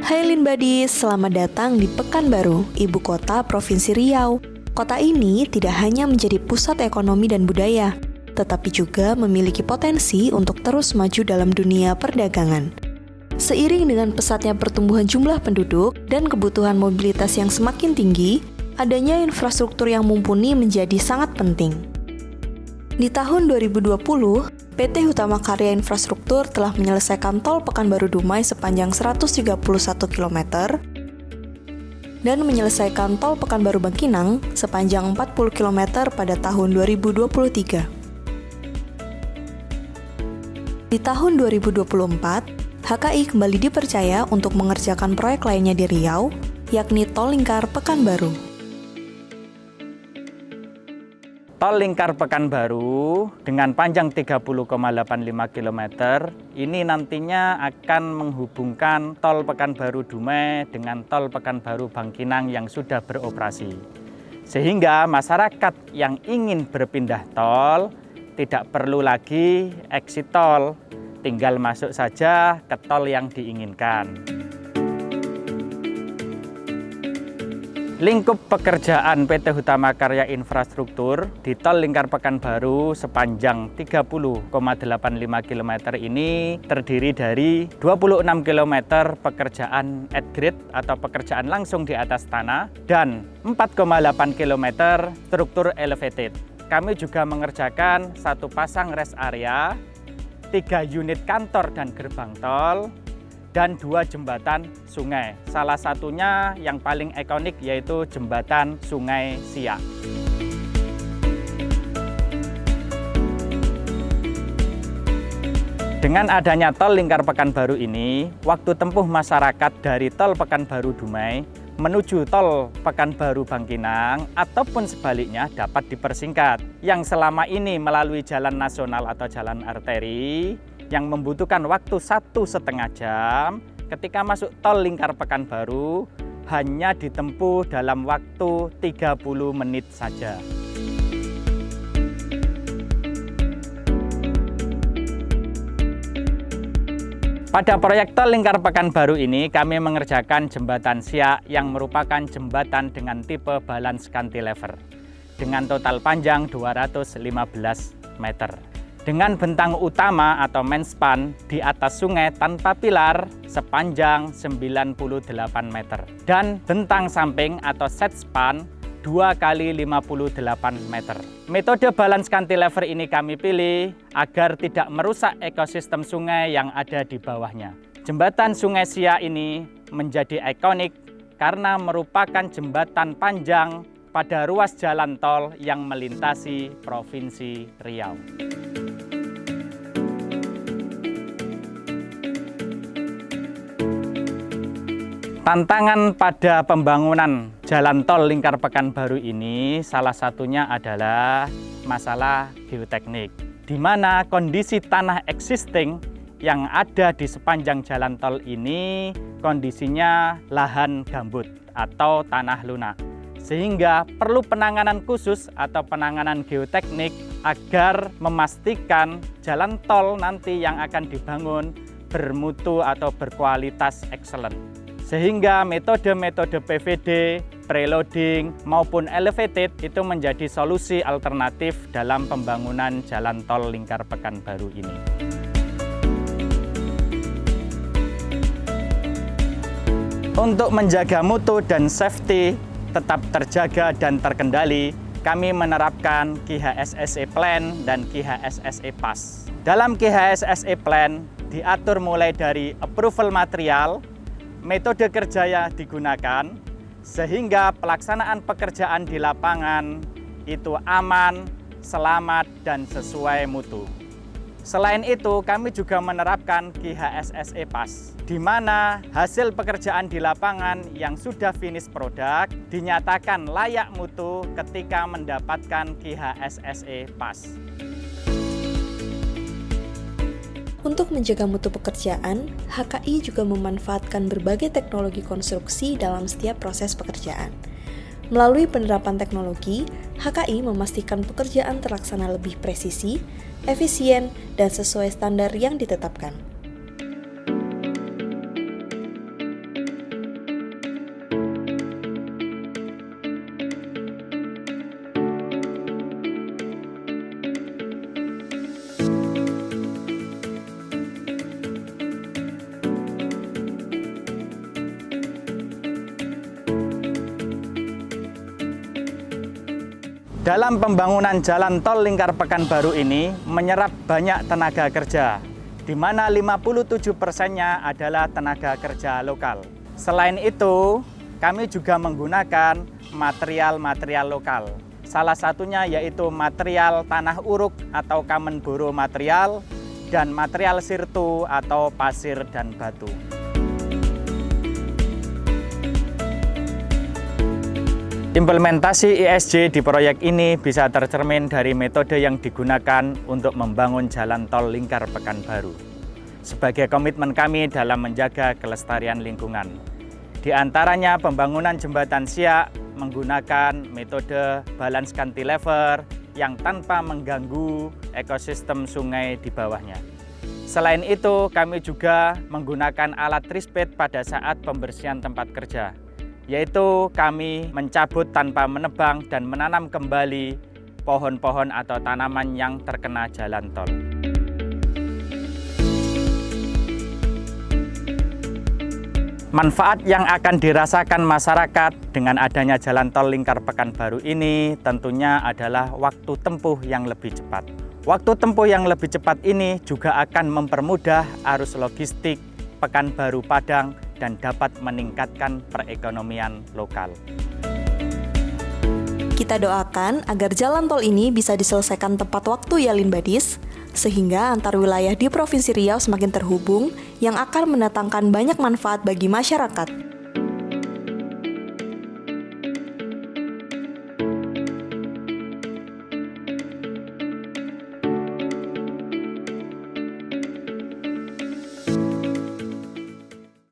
Hai Linbadi, selamat datang di Pekanbaru, ibu kota Provinsi Riau. Kota ini tidak hanya menjadi pusat ekonomi dan budaya, tetapi juga memiliki potensi untuk terus maju dalam dunia perdagangan. Seiring dengan pesatnya pertumbuhan jumlah penduduk dan kebutuhan mobilitas yang semakin tinggi, adanya infrastruktur yang mumpuni menjadi sangat penting. Di tahun 2020, PT Hutama Karya Infrastruktur telah menyelesaikan tol Pekanbaru Dumai sepanjang 131 km dan menyelesaikan tol Pekanbaru Bangkinang sepanjang 40 km pada tahun 2023. Di tahun 2024, HKI kembali dipercaya untuk mengerjakan proyek lainnya di Riau, yakni Tol Lingkar Pekanbaru. Tol Lingkar Pekanbaru dengan panjang 30,85 km ini nantinya akan menghubungkan Tol Pekanbaru Dumai dengan Tol Pekanbaru Bangkinang yang sudah beroperasi. Sehingga masyarakat yang ingin berpindah tol tidak perlu lagi exit tol, tinggal masuk saja ke tol yang diinginkan. Lingkup pekerjaan PT Hutama Karya Infrastruktur di Tol Lingkar Pekanbaru sepanjang 30,85 km ini terdiri dari 26 km pekerjaan at grade atau pekerjaan langsung di atas tanah dan 4,8 km struktur elevated. Kami juga mengerjakan satu pasang rest area, 3 unit kantor dan gerbang tol, dan 2 jembatan sungai. Salah satunya yang paling ikonik yaitu jembatan Sungai Siak. Dengan adanya Tol Lingkar Pekanbaru ini, waktu tempuh masyarakat dari Tol Pekanbaru Dumai menuju Tol Pekanbaru Bangkinang ataupun sebaliknya dapat dipersingkat. Yang selama ini melalui jalan nasional atau jalan arteri yang membutuhkan waktu 1,5 jam, ketika masuk Tol Lingkar Pekanbaru hanya ditempuh dalam waktu 30 menit saja. Pada proyek Tol Lingkar Pekanbaru ini kami mengerjakan jembatan Siak yang merupakan jembatan dengan tipe balance cantilever dengan total panjang 215 meter. Dengan bentang utama atau main span di atas sungai tanpa pilar sepanjang 98 meter. Dan bentang samping atau set span 2 kali 58 meter. Metode balance cantilever ini kami pilih agar tidak merusak ekosistem sungai yang ada di bawahnya. Jembatan Sungai Siak ini menjadi ikonik karena merupakan jembatan panjang pada ruas jalan tol yang melintasi Provinsi Riau. Tantangan pada pembangunan jalan tol Lingkar Pekanbaru ini salah satunya adalah masalah geoteknik, di mana kondisi tanah existing yang ada di sepanjang jalan tol ini kondisinya lahan gambut atau tanah lunak. Sehingga perlu penanganan khusus atau penanganan geoteknik agar memastikan jalan tol nanti yang akan dibangun bermutu atau berkualitas excellent. Sehingga metode-metode PVD, preloading, maupun elevated itu menjadi solusi alternatif dalam pembangunan jalan tol Lingkar Pekanbaru ini. Untuk menjaga mutu dan safety tetap terjaga dan terkendali, kami menerapkan KIHSSE Plan dan KIHSSE Pass. Dalam KIHSSE Plan diatur mulai dari approval material, metode kerja yang digunakan, sehingga pelaksanaan pekerjaan di lapangan itu aman, selamat, dan sesuai mutu. Selain itu, kami juga menerapkan KIHSSE Pass, di mana hasil pekerjaan di lapangan yang sudah finish produk dinyatakan layak mutu ketika mendapatkan KIHSSE Pass. Untuk menjaga mutu pekerjaan, HKI juga memanfaatkan berbagai teknologi konstruksi dalam setiap proses pekerjaan. Melalui penerapan teknologi, HKI memastikan pekerjaan terlaksana lebih presisi, efisien, dan sesuai standar yang ditetapkan. Dalam pembangunan jalan tol lingkar Pekanbaru ini menyerap banyak tenaga kerja, di mana 57%-nya adalah tenaga kerja lokal. Selain itu, kami juga menggunakan material-material lokal. Salah satunya yaitu material tanah uruk atau common borough material dan material sirtu atau pasir dan batu. Implementasi ESG di proyek ini bisa tercermin dari metode yang digunakan untuk membangun jalan tol lingkar Pekanbaru. Sebagai komitmen kami dalam menjaga kelestarian lingkungan. Di antaranya pembangunan jembatan siak menggunakan metode balance cantilever yang tanpa mengganggu ekosistem sungai di bawahnya. Selain itu, kami juga menggunakan alat trispet pada saat pembersihan tempat kerja, yaitu kami mencabut tanpa menebang dan menanam kembali pohon-pohon atau tanaman yang terkena jalan tol. Manfaat yang akan dirasakan masyarakat dengan adanya jalan tol lingkar Pekanbaru ini tentunya adalah waktu tempuh yang lebih cepat. Waktu tempuh yang lebih cepat ini juga akan mempermudah arus logistik Pekanbaru Padang dan dapat meningkatkan perekonomian lokal. Kita doakan agar jalan tol ini bisa diselesaikan tepat waktu ya Lin Badis, sehingga antar wilayah di Provinsi Riau semakin terhubung yang akan mendatangkan banyak manfaat bagi masyarakat.